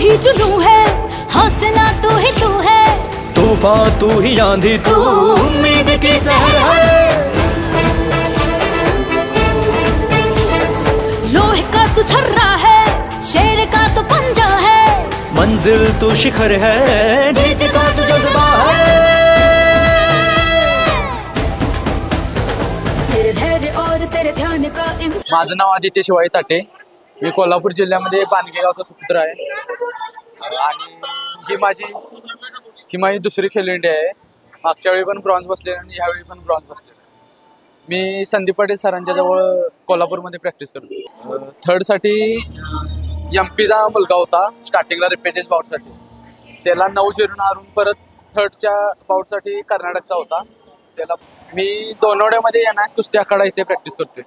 ही जुनून है, हौसला तू ही तू है, तूफान तू ही आंधी तू उम्मीद की सहर है। लोहे का तू छर्रा है, शेर का तू पंजा है, मंजिल तू शिखर है, जीत का तू जज्बा है। तेरे धैर्य और तेरे ध्यान का माझं नाव आदित्य शिवाई ताटे, मी कोल्हापूर जिल्ह्यामध्ये पानगे गावचा सुपुत्र आहे आणि ही माझी दुसरी खेलो इंडिया आहे। मागच्या वेळी पण ब्रॉन्झ बसले आणि ह्यावेळी पण ब्रॉन्झ बसले। मी संदीप पाटील सरांच्या जवळ कोल्हापूरमध्ये प्रॅक्टिस करतो। थर्डसाठी एमपीचा मुलगा होता स्टार्टिंगला रिपेचेस बाउटसाठी, त्याला 9-0 हारून परत थर्डच्या बाउटसाठी कर्नाटकचा होता। त्याला मी दोनवड्यामध्ये NIS कुस्ती आखाडा इथे प्रॅक्टिस करतोय।